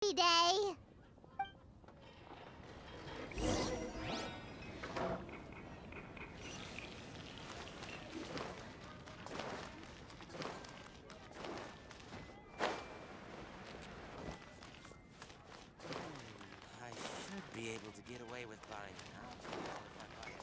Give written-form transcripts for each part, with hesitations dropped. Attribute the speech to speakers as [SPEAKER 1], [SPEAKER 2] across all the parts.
[SPEAKER 1] day.
[SPEAKER 2] I should be able to get away with buying alcohol if I buy it.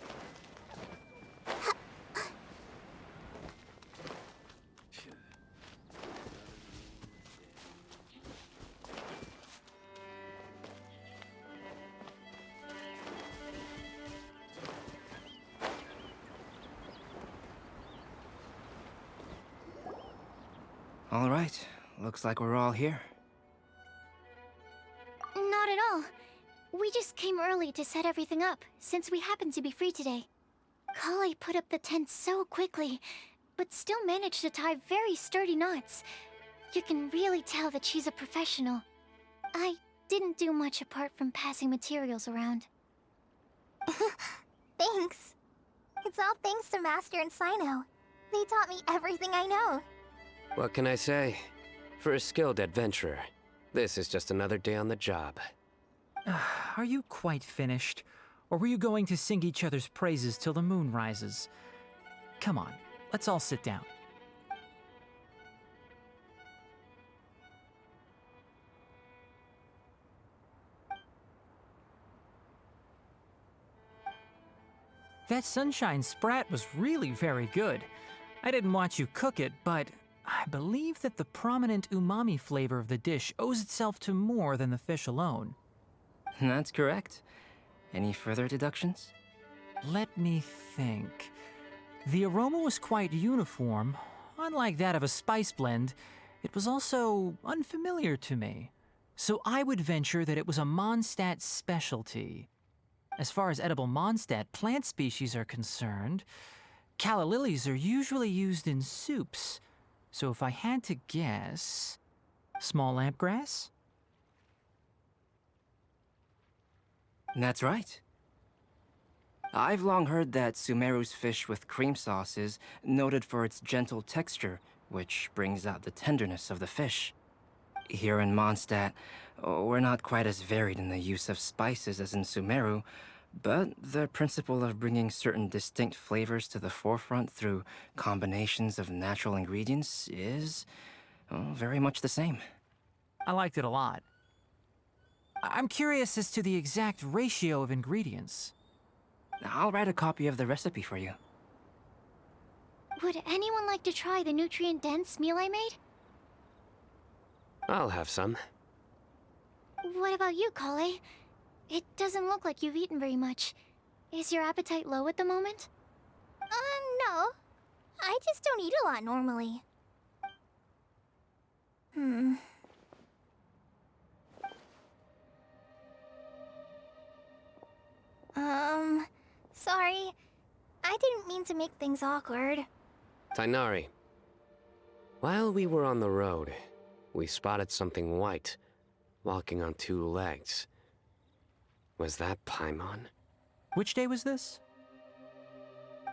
[SPEAKER 3] All right, looks like we're all here.
[SPEAKER 1] Not at all. We just came early to set everything up, since we happen to be free today. Collei put up the tent so quickly, but still managed to tie very sturdy knots. You can really tell that she's a professional. I didn't do much apart from passing materials around.
[SPEAKER 4] Thanks. It's all thanks to Master and Cyno. They taught me everything I know.
[SPEAKER 5] What can I say? For a skilled adventurer, this is just another day on the job.
[SPEAKER 6] Are you quite finished? Or were you going to sing each other's praises till the moon rises? Come on, let's all sit down. That sunshine sprat was really very good. I didn't watch you cook it, but I believe that the prominent umami flavor of the dish owes itself to more than the fish alone.
[SPEAKER 3] That's correct. Any further deductions?
[SPEAKER 6] Let me think. The aroma was quite uniform. Unlike that of a spice blend, it was also unfamiliar to me. So I would venture that it was a Mondstadt specialty. As far as edible Mondstadt plant species are concerned, calla lilies are usually used in soups. So if I had to guess, small lampgrass?
[SPEAKER 3] That's right. I've long heard that Sumeru's fish with cream sauce is noted for its gentle texture, which brings out the tenderness of the fish. Here in Mondstadt, we're not quite as varied in the use of spices as in Sumeru, but the principle of bringing certain distinct flavors to the forefront through combinations of natural ingredients is, very much the same.
[SPEAKER 6] I liked it a lot. I'm curious as to the exact ratio of ingredients.
[SPEAKER 3] I'll write a copy of the recipe for you.
[SPEAKER 1] Would anyone like to try the nutrient-dense meal I made?
[SPEAKER 5] I'll have some.
[SPEAKER 1] What about you, Collei? It doesn't look like you've eaten very much. Is your appetite low at the moment?
[SPEAKER 4] No. I just don't eat a lot normally. Sorry. I didn't mean to make things awkward.
[SPEAKER 5] Tighnari. While we were on the road, we spotted something white, walking on two legs. Was that Paimon?
[SPEAKER 6] Which day was this?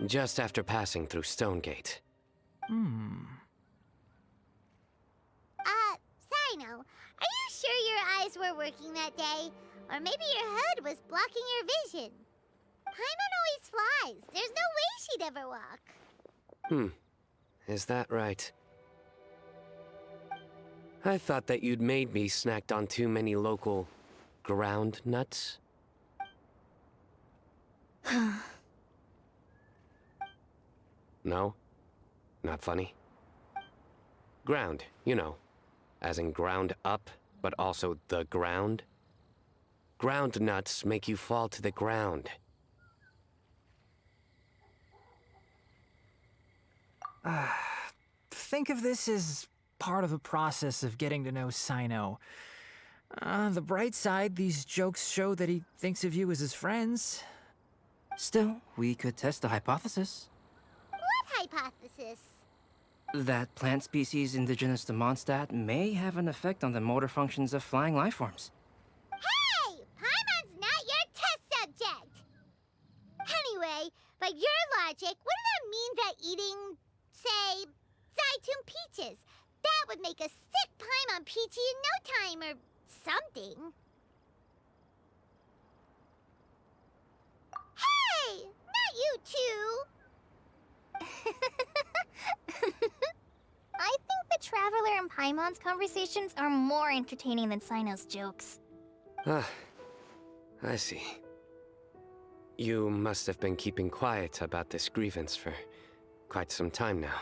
[SPEAKER 5] Just after passing through Stonegate.
[SPEAKER 1] Cyno, are you sure your eyes were working that day? Or maybe your hood was blocking your vision? Paimon always flies. There's no way she'd ever walk.
[SPEAKER 5] Is that right? I thought that you'd made me snacked on too many local ground nuts. No? Not funny? Ground, you know. As in ground up, but also the ground. Ground nuts make you fall to the ground.
[SPEAKER 6] Think of this as part of the process of getting to know Cyno. The bright side, these jokes show that he thinks of you as his friends.
[SPEAKER 3] Still, we could test the hypothesis.
[SPEAKER 1] What hypothesis?
[SPEAKER 3] That plant species indigenous to Mondstadt may have an effect on the motor functions of flying lifeforms.
[SPEAKER 1] Hey! Paimon's not your test subject! Anyway, by your logic, wouldn't that mean that eating, say, Zaitun peaches, that would make a sick Paimon peachy in no time, or
[SPEAKER 4] something. Hey! Not you two! I think the Traveler and Paimon's conversations are more entertaining than Cyno's jokes.
[SPEAKER 5] Ah, I see. You must have been keeping quiet about this grievance for quite some time now.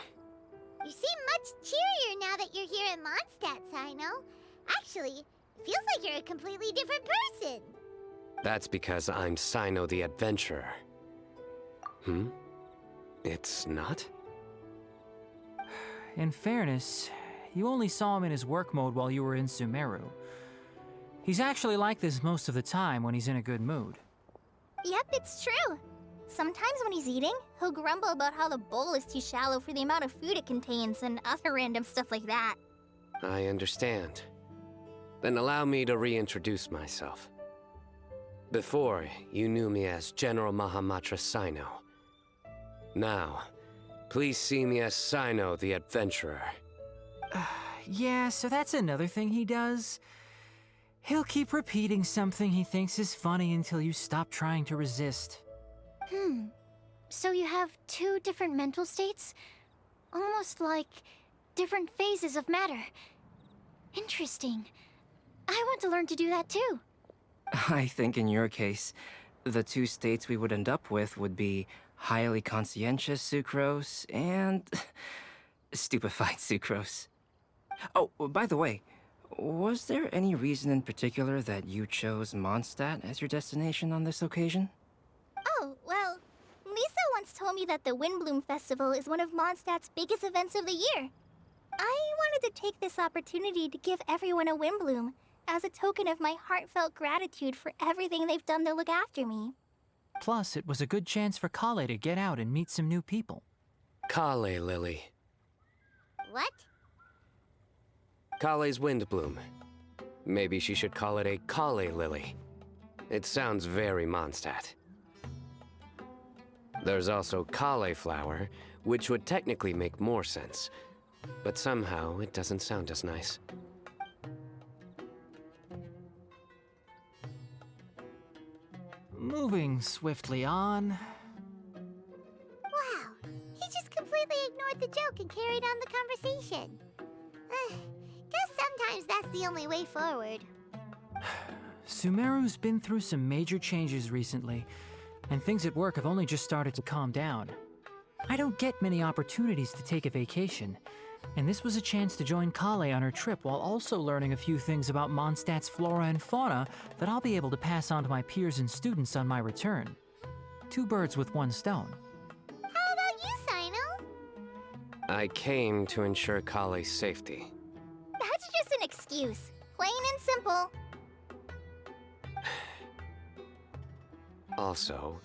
[SPEAKER 4] You seem much cheerier now that you're here in Mondstadt, Cyno. Actually, it feels like you're a completely different person.
[SPEAKER 5] That's because I'm Cyno the Adventurer. Hmm? It's not?
[SPEAKER 6] In fairness, you only saw him in his work mode while you were in Sumeru. He's actually like this most of the time when he's in a good mood.
[SPEAKER 4] Yep, it's true. Sometimes when he's eating, he'll grumble about how the bowl is too shallow for the amount of food it contains and other random stuff like that.
[SPEAKER 5] I understand. Then allow me to reintroduce myself. Before, you knew me as General Mahamatra Cyno. Now, please see me as Cyno the Adventurer.
[SPEAKER 6] Yeah, so that's another thing he does. He'll keep repeating something he thinks is funny until you stop trying to resist.
[SPEAKER 1] So you have two different mental states? Almost like different phases of matter. Interesting. I want to learn to do that too.
[SPEAKER 3] I think in your case, the two states we would end up with would be highly conscientious sucrose and stupefied sucrose. Oh, by the way, was there any reason in particular that you chose Mondstadt as your destination on this occasion?
[SPEAKER 4] Oh, well, Lisa once told me that the Windbloom Festival is one of Mondstadt's biggest events of the year. I wanted to take this opportunity to give everyone a Windbloom as a token of my heartfelt gratitude for everything they've done to look after me.
[SPEAKER 6] Plus, it was a good chance for Collei to get out and meet some new people.
[SPEAKER 5] Collei Lily.
[SPEAKER 4] What?
[SPEAKER 5] Collei's Windbloom. Maybe she should call it a Collei Lily. It sounds very Mondstadt. There's also cauliflower, which would technically make more sense. But somehow, it doesn't sound as nice.
[SPEAKER 6] Moving swiftly on.
[SPEAKER 4] Wow, he just completely ignored the joke and carried on the conversation. Guess sometimes that's the only way forward.
[SPEAKER 6] Sumeru's been through some major changes recently, and things at work have only just started to calm down. I don't get many opportunities to take a vacation, and this was a chance to join Collei on her trip while also learning a few things about Mondstadt's flora and fauna that I'll be able to pass on to my peers and students on my return. Two birds with one stone.
[SPEAKER 4] How about you, Cyno?
[SPEAKER 5] I came to ensure Collei's safety.
[SPEAKER 4] That's just an excuse. Plain and simple.
[SPEAKER 5] Also,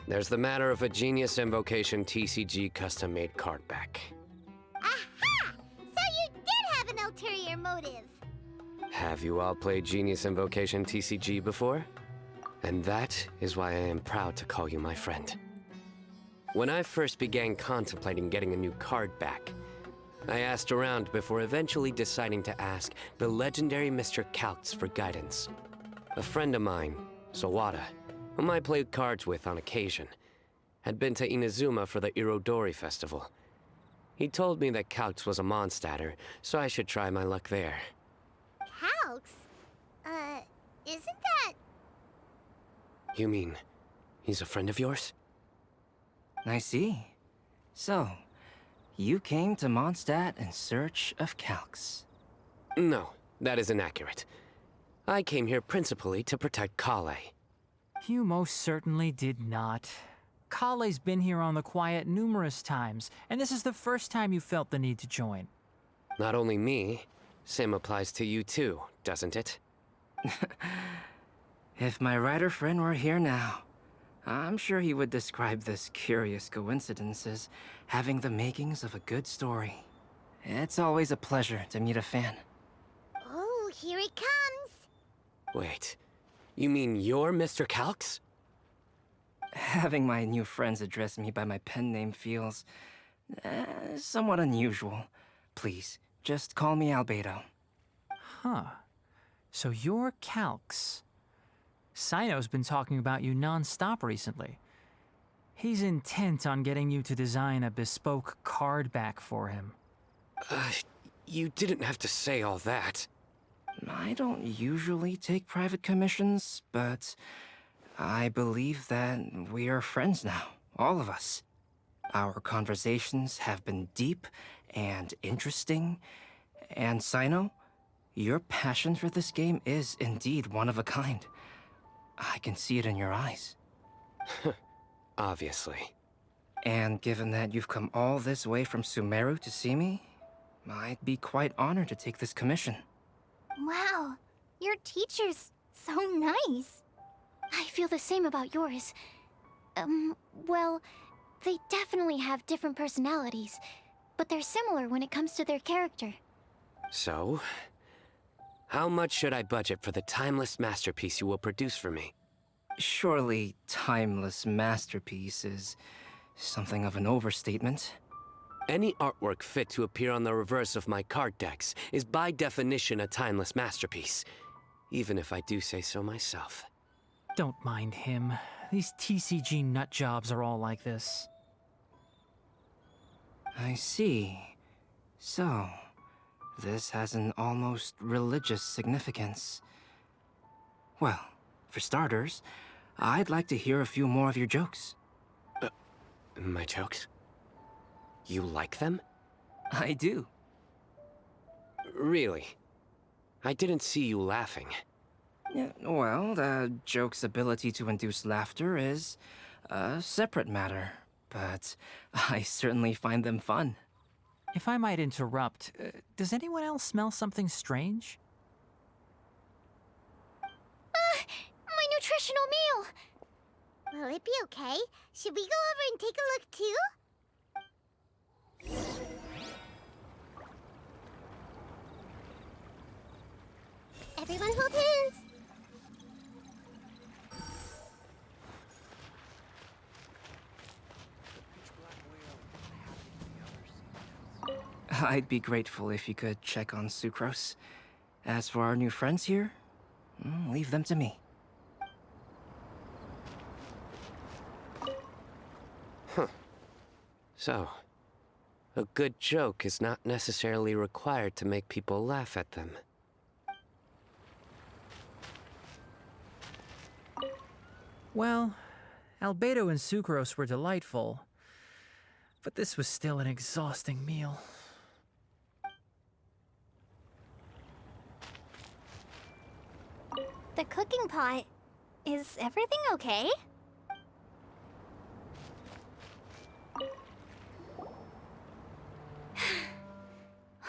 [SPEAKER 5] there's the matter of a Genius Invocation TCG custom-made card back.
[SPEAKER 4] Aha! So you did have an ulterior motive.
[SPEAKER 5] Have you all played Genius Invocation TCG before? And that is why I am proud to call you my friend. When I first began contemplating getting a new card back, I asked around before eventually deciding to ask the legendary Mr. Calx for guidance. A friend of mine, Sawada, whom I played cards with on occasion, had been to Inazuma for the Irodori Festival. He told me that Calx was a Mondstadter, so I should try my luck there.
[SPEAKER 4] Calx? Isn't that...
[SPEAKER 5] You mean, he's a friend of yours?
[SPEAKER 3] I see. So, you came to Mondstadt in search of Calx.
[SPEAKER 5] No, that is inaccurate. I came here principally to protect Collei.
[SPEAKER 6] You most certainly did not. Collei's been here on the quiet numerous times, and this is the first time you felt the need to join.
[SPEAKER 5] Not only me, same applies to you too, doesn't it?
[SPEAKER 3] If my writer friend were here now, I'm sure he would describe this curious coincidence as having the makings of a good story. It's always a pleasure to meet a fan.
[SPEAKER 4] Oh, here it comes.
[SPEAKER 5] Wait, you mean you're Mr. Calx?
[SPEAKER 3] Having my new friends address me by my pen name feels somewhat unusual. Please, just call me Albedo.
[SPEAKER 6] Huh. So you're Calx. Cyno's been talking about you non-stop recently. He's intent on getting you to design a bespoke card back for him.
[SPEAKER 5] You didn't have to say all that.
[SPEAKER 3] I don't usually take private commissions, but I believe that we are friends now, all of us. Our conversations have been deep and interesting, and Cyno, your passion for this game is indeed one of a kind. I can see it in your eyes.
[SPEAKER 5] Obviously.
[SPEAKER 3] And given that you've come all this way from Sumeru to see me, I'd be quite honored to take this commission.
[SPEAKER 4] Wow, your teacher's so nice.
[SPEAKER 1] I feel the same about yours. Well, they definitely have different personalities, but they're similar when it comes to their character.
[SPEAKER 5] So, how much should I budget for the timeless masterpiece you will produce for me?
[SPEAKER 3] Surely, timeless masterpiece is something of an overstatement.
[SPEAKER 5] Any artwork fit to appear on the reverse of my card decks is by definition a timeless masterpiece, even if I do say so myself.
[SPEAKER 6] Don't mind him. These TCG nut jobs are all like this.
[SPEAKER 3] I see. So, this has an almost religious significance. Well, for starters, I'd like to hear a few more of your jokes.
[SPEAKER 5] My jokes? You like them?
[SPEAKER 3] I do.
[SPEAKER 5] Really? I didn't see you laughing.
[SPEAKER 3] Yeah, well, the joke's ability to induce laughter is a separate matter, but I certainly find them fun.
[SPEAKER 6] If I might interrupt, does anyone else smell something strange?
[SPEAKER 1] My nutritional meal!
[SPEAKER 4] Will it be okay? Should we go over and take a look too? Everyone hold hands.
[SPEAKER 3] I'd be grateful if you could check on Sucrose. As for our new friends here, leave them to me.
[SPEAKER 5] So, a good joke is not necessarily required to make people laugh at them.
[SPEAKER 6] Well, albedo and sucrose were delightful, but this was still an exhausting meal.
[SPEAKER 4] The cooking pot. Is everything okay?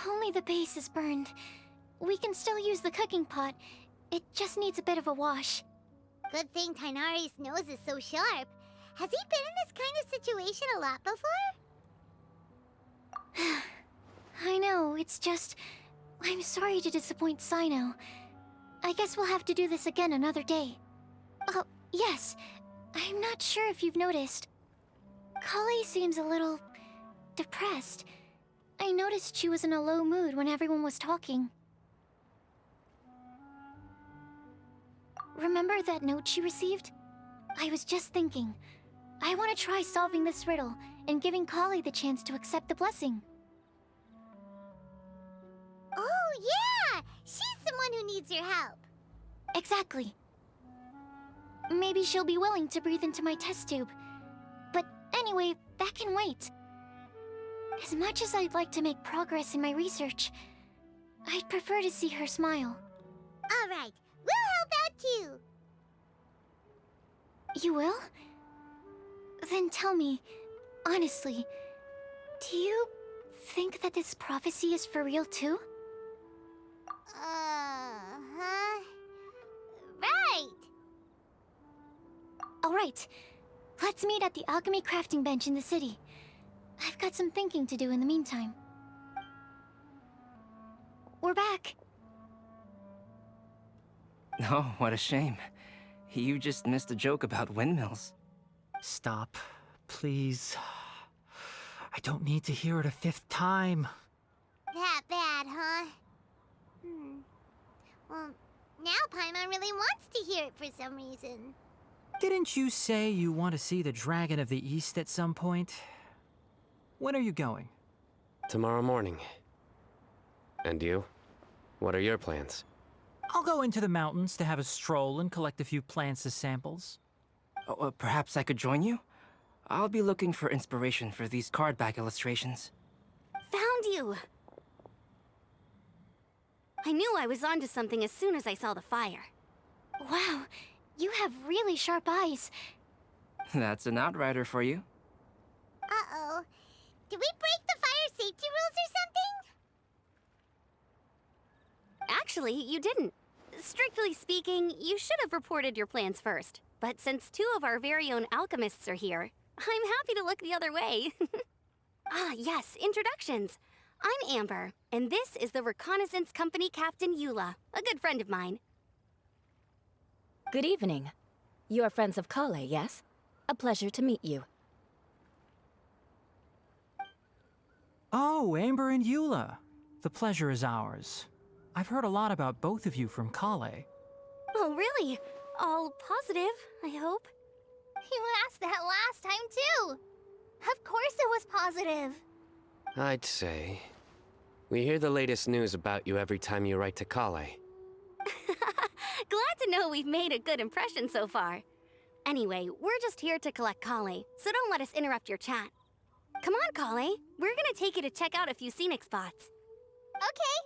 [SPEAKER 1] Only the base is burned. We can still use the cooking pot. It just needs a bit of a wash.
[SPEAKER 4] Good thing Tighnari's nose is so sharp. Has he been in this kind of situation a lot before?
[SPEAKER 1] I know, it's just... I'm sorry to disappoint Cyno. I guess we'll have to do this again another day. Oh, yes. I'm not sure if you've noticed. Collei seems a little... depressed. I noticed she was in a low mood when everyone was talking. Remember that note she received? I was just thinking. I want to try solving this riddle and giving Collei the chance to accept the blessing.
[SPEAKER 4] Oh, yeah! She's someone who needs your help.
[SPEAKER 1] Exactly. Maybe she'll be willing to breathe into my test tube. But anyway, that can wait. As much as I'd like to make progress in my research, I'd prefer to see her smile.
[SPEAKER 4] All right, we'll help out too.
[SPEAKER 1] You will? Then tell me, honestly, do you think that this prophecy is for real too?
[SPEAKER 4] Right.
[SPEAKER 1] Alright, let's meet at the alchemy crafting bench in the city. I've got some thinking to do in the meantime. We're back.
[SPEAKER 3] Oh, what a shame. You just missed a joke about windmills.
[SPEAKER 6] Stop, please. I don't need to hear it a fifth time.
[SPEAKER 4] That bad, huh? Well, Now Paimon really wants to hear it for some reason.
[SPEAKER 6] Didn't you say you want to see the Dragon of the East at some point? When are you going?
[SPEAKER 5] Tomorrow morning. And you? What are your plans?
[SPEAKER 6] I'll go into the mountains to have a stroll and collect a few plants as samples.
[SPEAKER 3] Oh, perhaps I could join you? I'll be looking for inspiration for these card back illustrations.
[SPEAKER 7] Found you! I knew I was onto something as soon as I saw the fire.
[SPEAKER 1] Wow, you have really sharp eyes.
[SPEAKER 3] That's an outrider for you.
[SPEAKER 4] Uh-oh. Did we break the fire safety rules or something?
[SPEAKER 7] Actually, you didn't. Strictly speaking, you should have reported your plans first. But since two of our very own alchemists are here, I'm happy to look the other way. Ah, yes, introductions. I'm Amber, and this is the Reconnaissance Company Captain Eula, a good friend of mine.
[SPEAKER 8] Good evening. You are friends of Collei, yes? A pleasure to meet you.
[SPEAKER 6] Oh, Amber and Eula. The pleasure is ours. I've heard a lot about both of you from Collei.
[SPEAKER 7] Oh, really? All positive, I hope.
[SPEAKER 4] You asked that last time, too. Of course it was positive.
[SPEAKER 5] I'd say. We hear the latest news about you every time you write to Collei.
[SPEAKER 7] Glad to know we've made a good impression so far. Anyway, we're just here to collect collei, so don't let us interrupt your chat. Come on, collei. We're gonna take you to check out a few scenic spots.
[SPEAKER 4] Okay,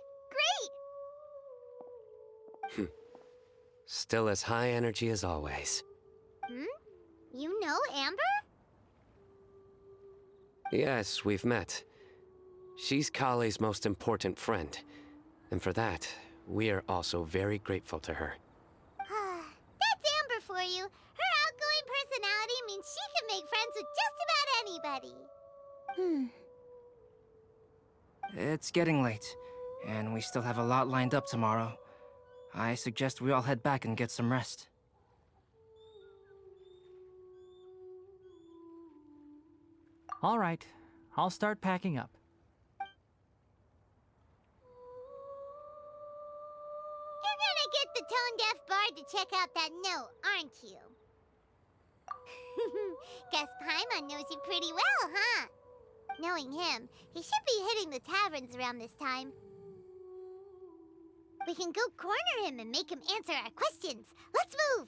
[SPEAKER 4] great.
[SPEAKER 5] Still as high energy as always.
[SPEAKER 4] You know Amber?
[SPEAKER 5] Yes, we've met. She's Collei's most important friend. And for that, we are also very grateful to her.
[SPEAKER 4] That's Amber for you. Her outgoing personality means she can make friends with just about anybody.
[SPEAKER 3] It's getting late, and we still have a lot lined up tomorrow. I suggest we all head back and get some rest.
[SPEAKER 6] All right, I'll start packing up.
[SPEAKER 4] You're gonna get the tone-deaf bard to check out that note, aren't you? Guess Paimon knows you pretty well, huh? Knowing him, he should be hitting the taverns around this time. We can go corner him and make him answer our questions. Let's move!